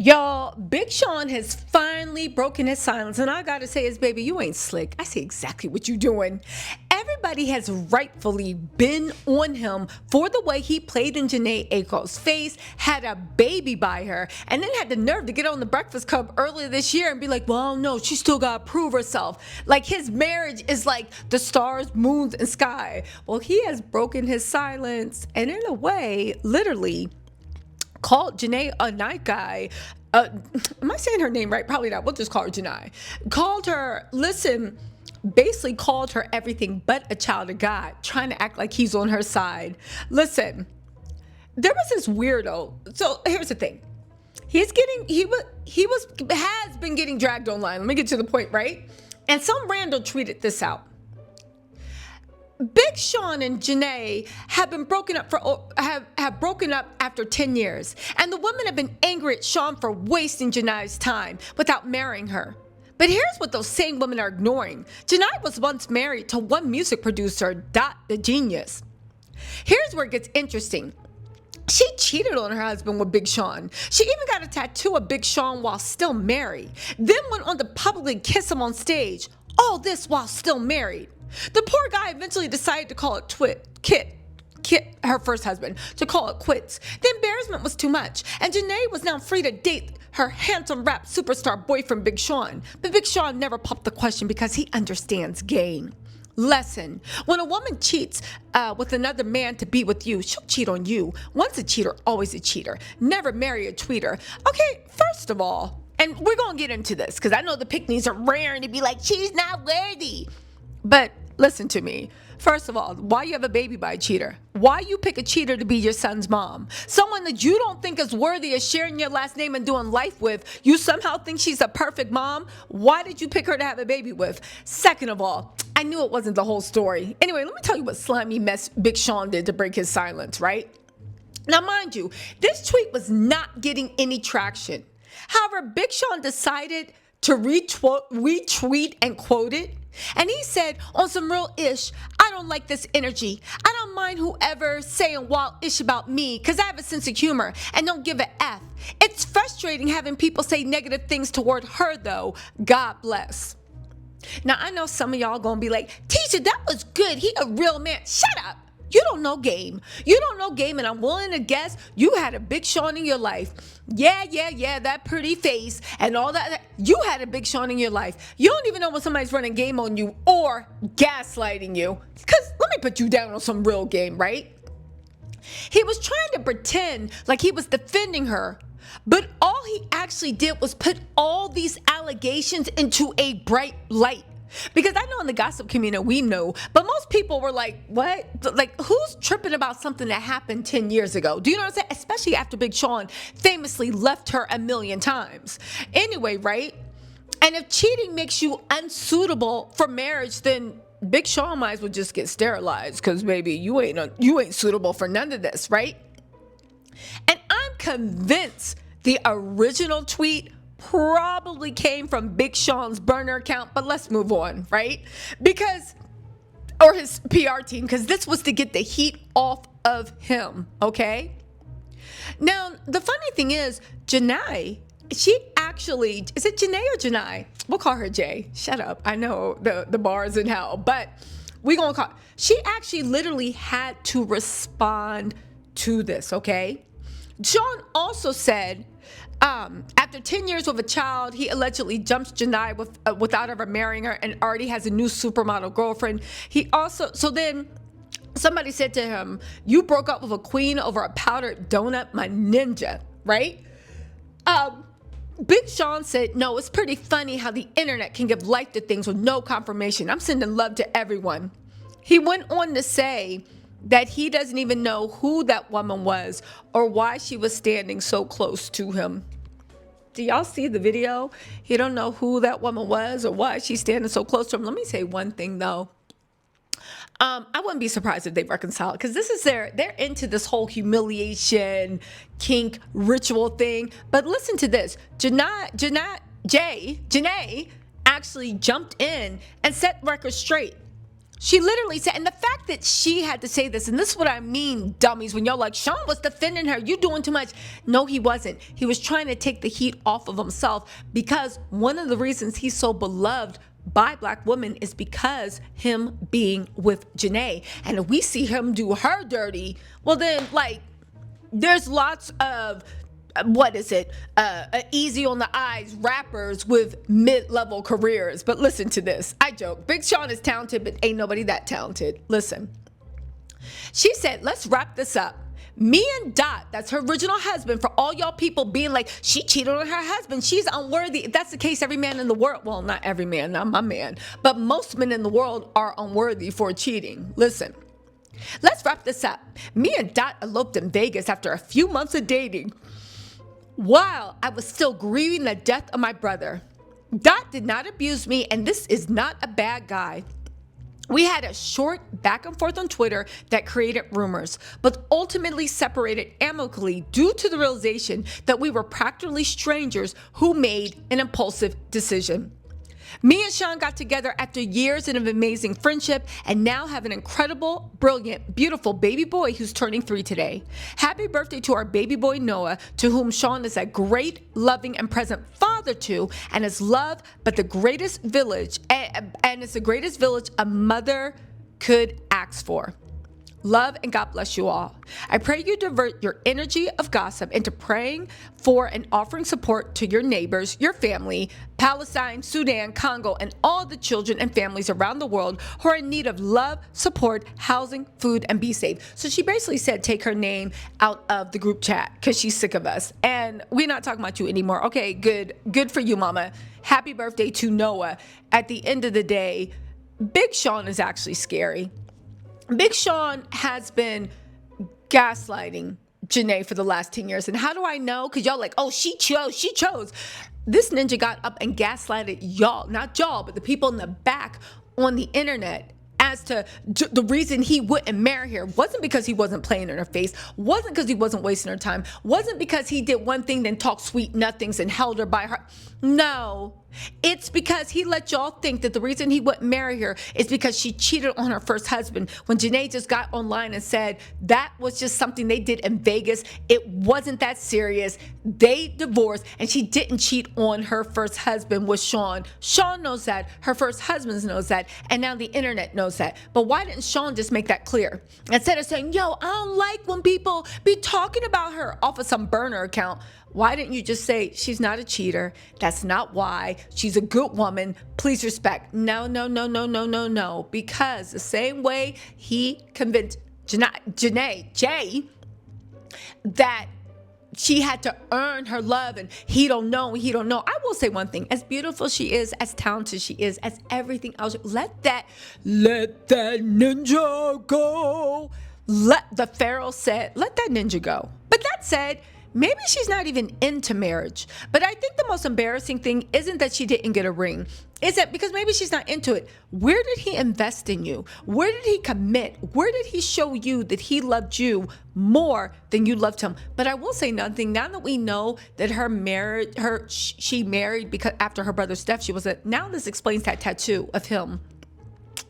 Y'all, Big Sean has finally broken his silence, and I gotta say is, baby, you ain't slick. I see exactly what you doing. Everybody has rightfully been on him for the way he played in Jhené Aiko's face, had a baby by her, and then had the nerve to get on the Breakfast Club earlier this year and be like, well, no, she still gotta prove herself. Like his marriage is like the stars, moons, and sky. Well, he has broken his silence, and in a way, literally, called Jhené a night guy. Am I saying her name right? Probably not. We'll just call her Jhené. Called her, listen, basically called her everything but a child of God, trying to act like he's on her side. Listen, there was this weirdo. So here's the thing. Has been getting dragged online. Let me get to the point, right? And some random tweeted this out. Big Sean and Jhené have been broken up have broken up after 10 years, and the women have been angry at Sean for wasting Jhené's time without marrying her. But here's what those same women are ignoring. Jhené was once married to one music producer, Dot the Genius. Here's where it gets interesting. She cheated on her husband with Big Sean. She even got a tattoo of Big Sean while still married, then went on to publicly kiss him on stage. All this while still married. The poor guy eventually decided to call it Kit, her first husband, to call it quits. The embarrassment was too much, and Jhené was now free to date her handsome rap superstar boyfriend Big Sean. But Big Sean never popped the question because he understands game. Lesson: when a woman cheats with another man to be with you, she'll cheat on you. Once a cheater, always a cheater. Never marry a tweeter. Okay, first of all, and we're going to get into this because I know the pick-me's are raring to be like, she's not worthy. But listen to me. First of all, why you have a baby by a cheater? Why you pick a cheater to be your son's mom? Someone that you don't think is worthy of sharing your last name and doing life with, you somehow think she's a perfect mom? Why did you pick her to have a baby with? Second of all, I knew it wasn't the whole story. Anyway, let me tell you what slimy mess Big Sean did to break his silence, right? Now, mind you, this tweet was not getting any traction. However, Big Sean decided to retweet and quote it. And he said, on some real ish, I don't like this energy. I don't mind whoever saying wild ish about me because I have a sense of humor and don't give a F. It's frustrating having people say negative things toward her though. God bless. Now, I know some of y'all gonna be like, Tisha, that was good. He a real man. Shut up. You don't know game. You don't know game, and I'm willing to guess you had a Big Sean in your life. Yeah, that pretty face and all that. You had a Big Sean in your life. You don't even know when somebody's running game on you or gaslighting you. Because let me put you down on some real game, right? He was trying to pretend like he was defending her, but all he actually did was put all these allegations into a bright light. Because I know in the gossip community we know, but most people were like, what? Like, who's tripping about something that happened 10 years ago? Do you know what I'm saying? Especially after Big Sean famously left her a million times. Anyway, right? And if cheating makes you unsuitable for marriage, then Big Sean might as well just get sterilized because, baby, you ain't suitable for none of this, right? And I'm convinced the original tweet probably came from Big Sean's burner account, but let's move on, right? Or his PR team, because this was to get the heat off of him, okay? Now, the funny thing is, Jhené, she actually, is it Jhené or Jhené? We'll call her Jay. Shut up. I know the bar is in hell, but we gonna call, she actually literally had to respond to this, okay? Sean also said, after 10 years with a child, he allegedly jumps Jhené without ever marrying her and already has a new supermodel girlfriend. So then somebody said to him, you broke up with a queen over a powdered donut, my ninja, right? Big Sean said, no, it's pretty funny how the internet can give life to things with no confirmation. I'm sending love to everyone. He went on to say that he doesn't even know who that woman was or why she was standing so close to him. Do y'all see the video? He don't know who that woman was or why she's standing so close to him. Let me say one thing though. I wouldn't be surprised if they reconcile because this is they're into this whole humiliation, kink, ritual thing. But listen to this. Jhené actually jumped in and set records straight. She literally said, and the fact that she had to say this, and this is what I mean, dummies, when y'all like, Sean was defending her, you doing too much. No, he wasn't. He was trying to take the heat off of himself, because one of the reasons he's so beloved by Black women is because him being with Jhené. And if we see him do her dirty, well then, like, there's lots of easy on the eyes rappers with mid-level careers. But listen to this. I joke. Big Sean is talented, but ain't nobody that talented. Listen. She said, let's wrap this up. Me and Dot, that's her original husband, for all y'all people being like, she cheated on her husband, she's unworthy. If that's the case, every man in the world, well, not every man, not my man, but most men in the world are unworthy for cheating. Listen. Let's wrap this up. Me and Dot eloped in Vegas after a few months of dating, while I was still grieving the death of my brother. Dot did not abuse me, and this is not a bad guy. We had a short back and forth on Twitter that created rumors, but ultimately separated amicably due to the realization that we were practically strangers who made an impulsive decision. Me and Sean got together after years of an amazing friendship and now have an incredible, brilliant, beautiful baby boy who's turning 3 today. Happy birthday to our baby boy Noah, to whom Sean is a great, loving, and present father to, and is loved but the greatest village, and it's the greatest village a mother could ask for. Love and God bless you all. I pray you divert your energy of gossip into praying for and offering support to your neighbors, your family, Palestine, Sudan, Congo, and all the children and families around the world who are in need of love, support, housing, food, and be safe. So she basically said take her name out of the group chat because she's sick of us. And we're not talking about you anymore. Okay, good. Good for you, mama. Happy birthday to Noah. At the end of the day, Big Sean is actually scary. Big Sean has been gaslighting Jhené for the last 10 years. And how do I know? Because y'all like, oh, she chose. This ninja got up and gaslighted y'all, not y'all, but the people in the back on the internet, as to the reason he wouldn't marry her. Wasn't because he wasn't playing in her face, wasn't because he wasn't wasting her time, wasn't because he did one thing then talked sweet nothings and held her by her. No, it's because he let y'all think that the reason he wouldn't marry her is because she cheated on her first husband, when Jhené just got online and said that was just something they did in Vegas. It wasn't that serious. They divorced, and she didn't cheat on her first husband with Sean. Sean knows that. Her first husband knows that. And now the internet knows that. But why didn't Sean just make that clear? Instead of saying, yo, I don't like when people be talking about her off of some burner account. Why didn't you just say, she's not a cheater? That's not why. She's a good woman. Please respect. No. Because the same way he convinced Jay, that she had to earn her love, and he don't know. I will say one thing: as beautiful she is, as talented she is, as everything else, let that ninja go. The Pharaoh said, let that ninja go. But that said, maybe she's not even into marriage. But I think the most embarrassing thing isn't that she didn't get a ring. Is that because maybe she's not into it. Where did he invest in you? Where did he commit? Where did he show you that he loved you more than you loved him? But I will say nothing. Now that we know that she married because after her brother's death, now this explains that tattoo of him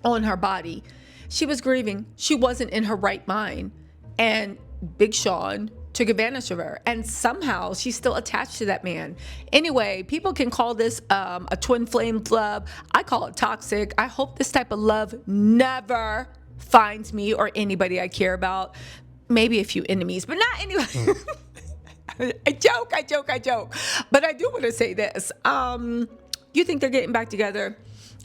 on her body. She was grieving. She wasn't in her right mind. And Big Sean took advantage of her, and somehow she's still attached to that man. Anyway, people can call this a twin flame love. I call it toxic. I hope this type of love never finds me or anybody I care about. Maybe a few enemies, but not anyway. I joke. But I do want to say this. You think they're getting back together?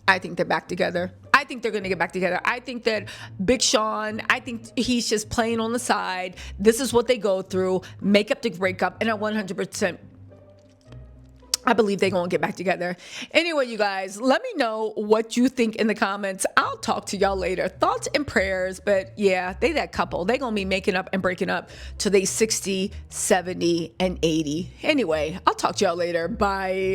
I think they're back together. I think they're going to get back together. I think that Big Sean, I think he's just playing on the side. This is what they go through. Make up to break up. And I 100%, I believe they're going to get back together. Anyway, you guys, let me know what you think in the comments. I'll talk to y'all later. Thoughts and prayers. But yeah, they that couple. They're going to be making up and breaking up till they 60, 70, and 80. Anyway, I'll talk to y'all later. Bye.